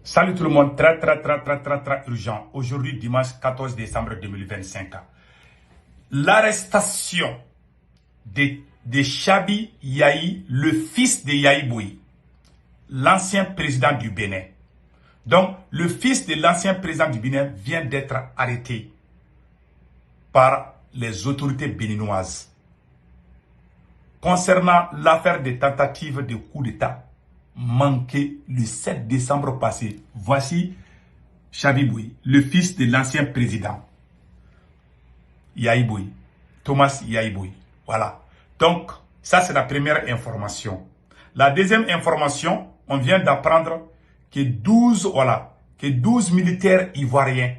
Salut tout le monde, très urgent. Aujourd'hui, dimanche 14 décembre 2025. L'arrestation de Chabi Yahi, le fils de Yahi Bouyi, l'ancien président du Bénin. Donc, le fils de l'ancien président du Bénin vient d'être arrêté par les autorités béninoises. Concernant l'affaire des tentatives de coup d'État manqué le 7 décembre passé. Voici Chabi Bouyi, le fils de l'ancien président Yahi Bouyi, Thomas Yahi Bouyi. Voilà. Donc, ça c'est la première information. La deuxième information, on vient d'apprendre que 12 militaires ivoiriens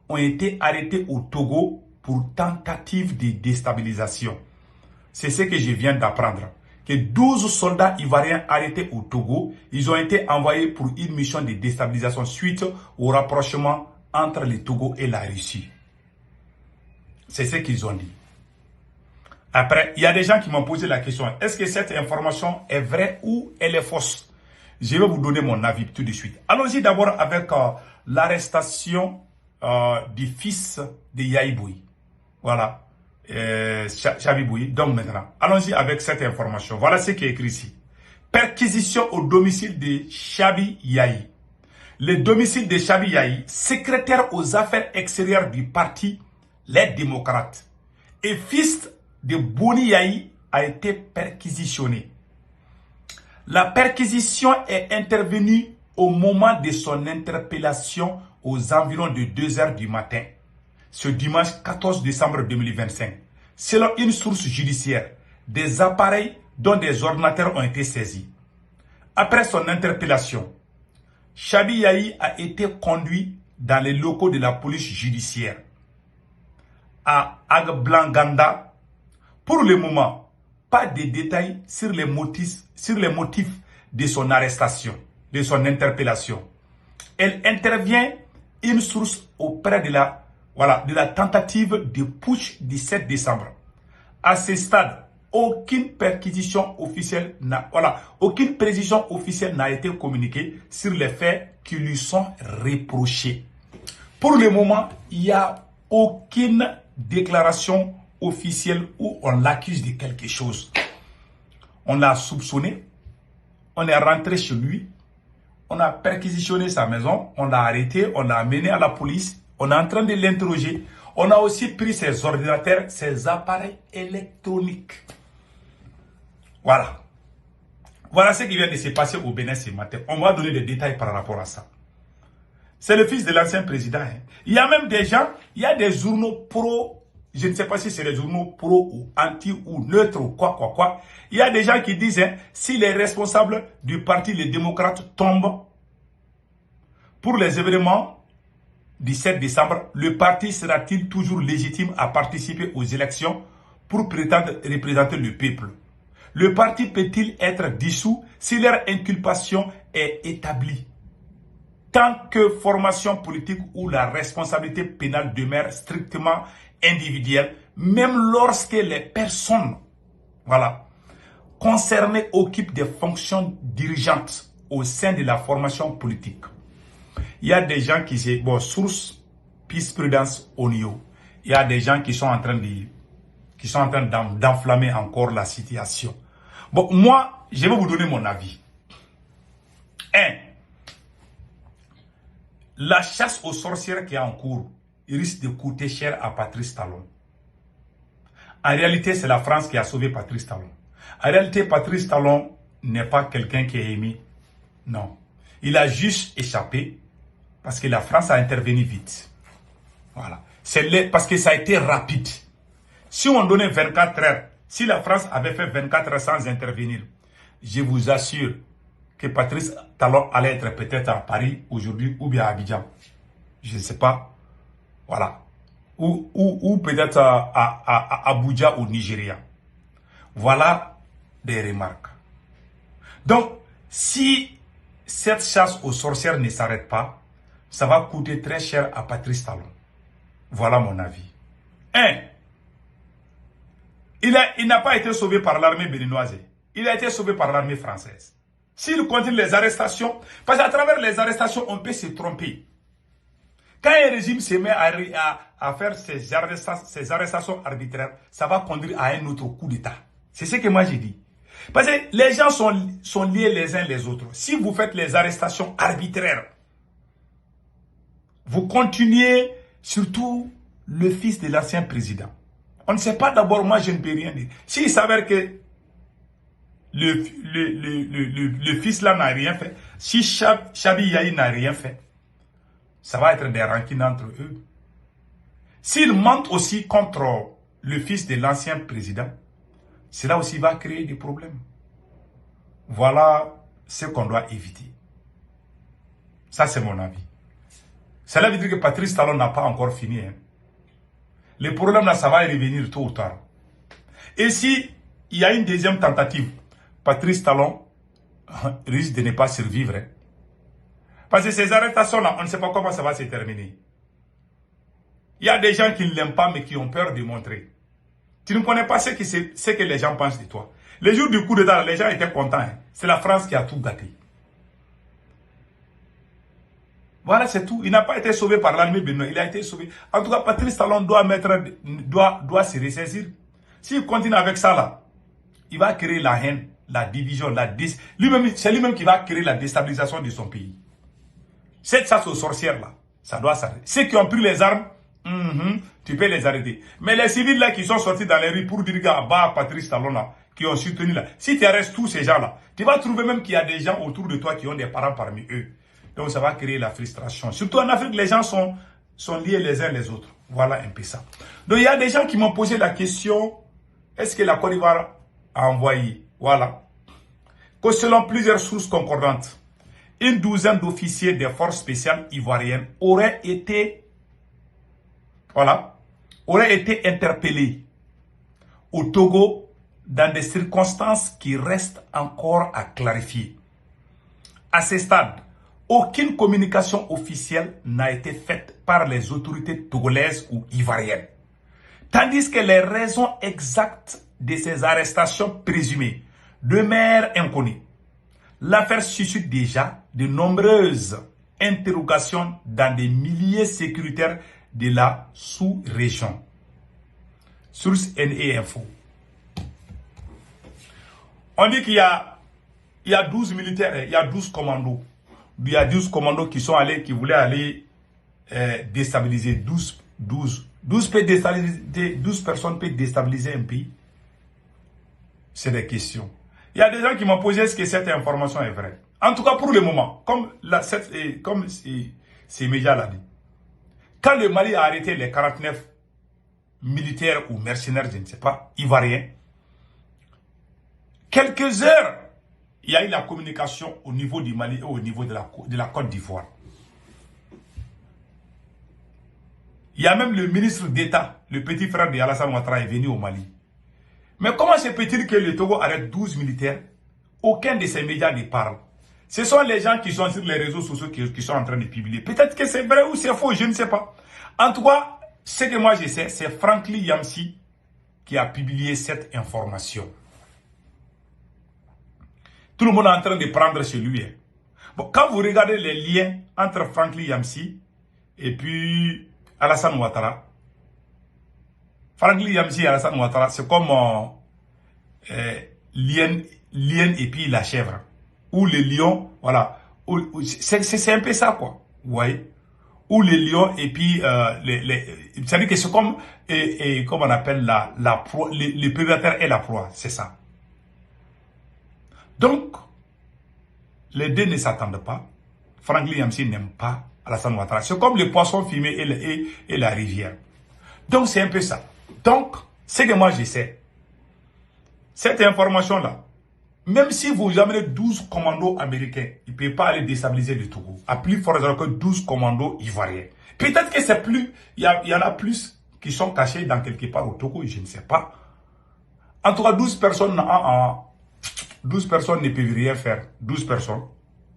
ont été arrêtés au Togo pour tentative de déstabilisation. C'est ce que je viens d'apprendre. Que 12 soldats ivoiriens arrêtés au Togo, ils ont été envoyés pour une mission de déstabilisation suite au rapprochement entre le Togo et la Russie. C'est ce qu'ils ont dit. Après, il y a des gens qui m'ont posé la question, est-ce que cette information est vraie ou elle est fausse? Je vais vous donner mon avis tout de suite. Allons-y d'abord avec l'arrestation du fils de Yahi Bouyi. Voilà. Chabi Bouyi. Donc maintenant, allons-y avec cette information. Voilà ce qui est écrit ici. Perquisition au domicile de Chabi Yahi. Le domicile de Chabi Yahi, secrétaire aux affaires extérieures du parti Les Démocrates et fils de Boni Yahi, a été perquisitionné. La perquisition est intervenue au moment de son interpellation aux environs de 2 h du matin. Ce dimanche 14 décembre 2025, selon une source judiciaire, des appareils dont des ordinateurs ont été saisis. Après son interpellation, Chabi Yahi a été conduit dans les locaux de la police judiciaire à Agblanganda. Pour le moment, pas de détails sur les motifs de son arrestation, de son interpellation. Elle intervient une source auprès de la tentative de putsch du 7 décembre. À ce stade, aucune précision officielle n'a été communiquée sur les faits qui lui sont reprochés. Pour le moment, il n'y a aucune déclaration officielle où on l'accuse de quelque chose. On l'a soupçonné, on est rentré chez lui, on a perquisitionné sa maison, on l'a arrêté, on l'a amené à la police. On est en train de l'interroger. On a aussi pris ses ordinateurs, ses appareils électroniques. Voilà. Voilà ce qui vient de se passer au Bénin ce matin. On va donner des détails par rapport à ça. C'est le fils de l'ancien président. Il y a même des gens, il y a des journaux pro, je ne sais pas si c'est des journaux pro ou anti ou neutres ou quoi. Il y a des gens qui disent, si les responsables du parti Les Démocrates tombent pour les événements du 7 décembre, le parti sera-t-il toujours légitime à participer aux élections pour prétendre représenter le peuple? Le parti peut-il être dissous si leur inculpation est établie? Tant que formation politique ou la responsabilité pénale demeure strictement individuelle, même lorsque les personnes concernées occupent des fonctions dirigeantes au sein de la formation politique. Il y a des gens qui se... source Peace Prudence Onio. Il y a des gens qui sont en train d'enflammer encore la situation. Moi, je vais vous donner mon avis. 1. La chasse aux sorcières qui est en cours risque de coûter cher à Patrice Talon. En réalité, c'est la France qui a sauvé Patrice Talon. En réalité, Patrice Talon n'est pas quelqu'un qui est aimé. Non. Il a juste échappé parce que la France a intervenu vite. Voilà. Parce que ça a été rapide. Si on donnait 24 heures, si la France avait fait 24 heures sans intervenir, je vous assure que Patrice Talon allait être peut-être à Paris aujourd'hui ou bien à Abidjan. Je ne sais pas. Voilà. Ou peut-être à Abuja au Nigeria. Voilà des remarques. Donc, si cette chasse aux sorcières ne s'arrête pas, ça va coûter très cher à Patrice Talon. Voilà mon avis. 1. Il n'a pas été sauvé par l'armée béninoise. Il a été sauvé par l'armée française. S'il continue les arrestations, parce qu'à travers les arrestations, on peut se tromper. Quand un régime se met à faire ces arrestations arbitraires, ça va conduire à un autre coup d'État. C'est ce que moi j'ai dit. Parce que les gens sont liés les uns les autres. Si vous faites les arrestations arbitraires, vous continuez, surtout le fils de l'ancien président. On ne sait pas d'abord, moi je ne peux rien dire. S'il s'avère que le fils là n'a rien fait, si Chabi Yahi n'a rien fait, ça va être des rancines entre eux. S'ils mentent aussi contre le fils de l'ancien président, cela aussi va créer des problèmes. Voilà ce qu'on doit éviter. Ça, c'est mon avis. Cela veut dire que Patrice Talon n'a pas encore fini. Hein. Le problème là, ça va y revenir tôt ou tard. Et si il y a une deuxième tentative, Patrice Talon risque de ne pas survivre. Hein. Parce que ces arrestations-là, on ne sait pas comment ça va se terminer. Il y a des gens qui ne l'aiment pas, mais qui ont peur de montrer. Tu ne connais pas ce que les gens pensent de toi. Les jours du coup d'État, les gens étaient contents. Hein. C'est la France qui a tout gâté. Voilà, c'est tout. Il n'a pas été sauvé par l'armée béninoise. Il a été sauvé. En tout cas, Patrice Talon doit se ressaisir. S'il continue avec ça, là, il va créer la haine, la division, c'est lui-même qui va créer la déstabilisation de son pays. Cette chasse aux sorcières, là, ça doit s'arrêter. Ceux qui ont pris les armes, tu peux les arrêter. Mais les civils, là, qui sont sortis dans les rues pour dire, bah, Patrice Talon, là, qui ont soutenu, là, si tu arrêtes tous ces gens-là, tu vas trouver même qu'il y a des gens autour de toi qui ont des parents parmi eux. Donc, ça va créer la frustration. Surtout en Afrique, les gens sont liés les uns les autres. Voilà un peu ça. Donc, il y a des gens qui m'ont posé la question, est-ce que la Côte d'Ivoire a envoyé? Voilà. Que selon plusieurs sources concordantes, une douzaine d'officiers des forces spéciales ivoiriennes auraient été interpellés au Togo dans des circonstances qui restent encore à clarifier. À ce stade, aucune communication officielle n'a été faite par les autorités togolaises ou ivoiriennes. Tandis que les raisons exactes de ces arrestations présumées demeurent inconnues. L'affaire suscite déjà de nombreuses interrogations dans des milieux sécuritaires de la sous-région. Source NE Info. On dit qu'il y a 12 militaires, il y a 12 commandos. Il y a 12 commandos qui voulaient aller déstabiliser 12 personnes peuvent déstabiliser un pays. C'est des questions. Il y a des gens qui m'ont posé est-ce que cette information est vraie. En tout cas, pour le moment, comme ces médias l'ont dit, quand le Mali a arrêté les 49 militaires ou mercenaires, je ne sais pas, ivoiriens, quelques heures, il y a eu la communication au niveau du Mali et au niveau de la Côte d'Ivoire. Il y a même le ministre d'État, le petit frère de Alassane Ouattara est venu au Mali. Mais comment se peut-il que le Togo arrête 12 militaires? Aucun de ces médias ne parle. Ce sont les gens qui sont sur les réseaux sociaux qui sont en train de publier. Peut-être que c'est vrai ou c'est faux, je ne sais pas. En tout cas, ce que moi je sais, c'est Franklin Yamsi qui a publié cette information. Tout le monde est en train de prendre chez lui. Bon, quand vous regardez les liens entre Franklin Yamsi et puis Alassane Ouattara, Franklin Yamsi et Alassane Ouattara, c'est comme lion et puis la chèvre. Ou le lion, voilà. C'est un peu ça, quoi. Vous voyez? Ou le lion et puis c'est-à-dire que c'est comme, comme on appelle la proie, le prédateur et la proie, c'est ça. Donc, les deux ne s'attendent pas. Franklin Yamsi n'aime pas Alassane Ouattara. C'est comme le poisson fumé et la rivière. Donc, c'est un peu ça. Donc, ce que moi je sais, cette information-là, même si vous amenez 12 commandos américains, ils ne peuvent pas aller déstabiliser le Togo. À plus fort raison que 12 commandos ivoiriens. Peut-être que c'est plus, il y en a plus qui sont cachés dans quelque part au Togo, je ne sais pas. En tout cas, 12 personnes ne peuvent rien faire. 12 personnes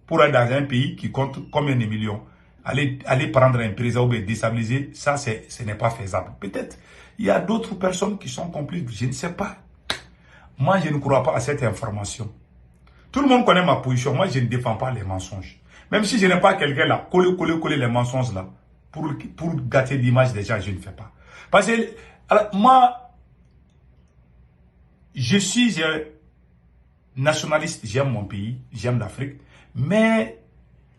pour aller dans un pays qui compte combien de millions. Aller prendre un président ou déstabiliser, ça, ce n'est pas faisable. Peut-être il y a d'autres personnes qui sont complices, je ne sais pas. Moi, je ne crois pas à cette information. Tout le monde connaît ma position. Moi, je ne défends pas les mensonges. Même si je n'ai pas quelqu'un là, coller les mensonges là, pour gâter l'image des gens, je ne fais pas. Parce que, alors, moi, je suis nationaliste, j'aime mon pays, j'aime l'Afrique, mais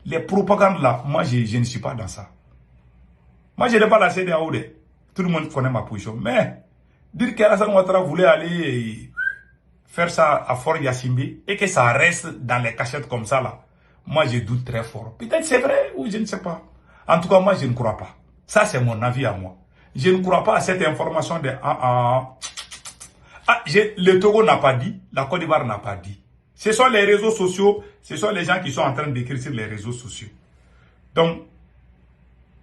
les propagandes là, moi, je ne suis pas dans ça. Moi, je n'ai pas la CEDEAO. Tout le monde connaît ma position. Mais, dire qu'Alassane Ouattara voulait aller faire ça à Fort Yassimbe et que ça reste dans les cachettes comme ça là, moi, je doute très fort. Peut-être c'est vrai ou je ne sais pas. En tout cas, moi, je ne crois pas. Ça, c'est mon avis à moi. Je ne crois pas à cette information de... le Togo n'a pas dit, la Côte d'Ivoire n'a pas dit. Ce sont les réseaux sociaux, ce sont les gens qui sont en train d'écrire sur les réseaux sociaux. Donc,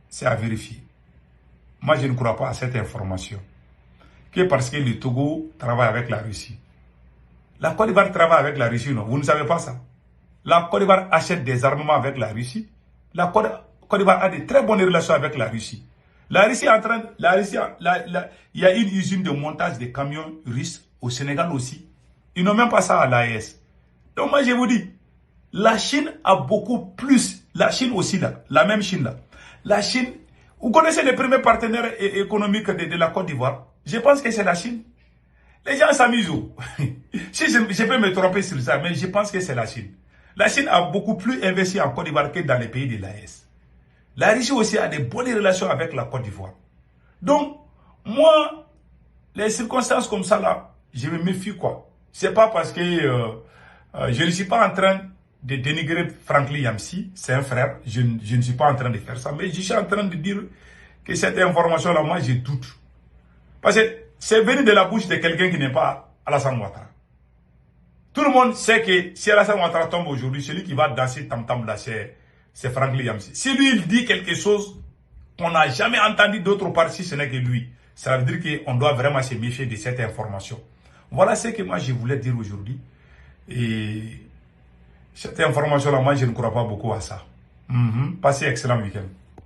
c'est à vérifier. Moi, je ne crois pas à cette information. Que parce que le Togo travaille avec la Russie. La Côte d'Ivoire travaille avec la Russie, non? Vous ne savez pas ça? La Côte d'Ivoire achète des armements avec la Russie. La Côte d'Ivoire a de très bonnes relations avec la Russie. La Russie est en train... il y a une usine de montage de camions russes au Sénégal aussi. Ils n'ont même pas ça à l'AES. Donc moi, je vous dis, la Chine a beaucoup plus... La Chine aussi, là, la même Chine, là. La Chine... Vous connaissez les premiers partenaires économiques de la Côte d'Ivoire? Je pense que c'est la Chine. Les gens s'amusent. Si je peux me tromper sur ça, mais je pense que c'est la Chine. La Chine a beaucoup plus investi en Côte d'Ivoire que dans les pays de l'AES. La Russie aussi a de bonnes relations avec la Côte d'Ivoire. Donc, moi, les circonstances comme ça, là, je me méfie, quoi. C'est pas parce que je ne suis pas en train de dénigrer Franklin Yamsi, c'est un frère. Je ne suis pas en train de faire ça, mais je suis en train de dire que cette information-là, moi, je doute. Parce que c'est venu de la bouche de quelqu'un qui n'est pas Alassane Ouattara. Tout le monde sait que si Alassane Ouattara tombe aujourd'hui, celui qui va danser tam-tam là, c'est Franklin Yamsi. Si lui, il dit quelque chose qu'on n'a jamais entendu d'autre part, si ce n'est que lui, ça veut dire qu'on doit vraiment se méfier de cette information. Voilà ce que moi, je voulais dire aujourd'hui. Et cette information-là, moi, je ne crois pas beaucoup à ça. Passez un excellent week-end.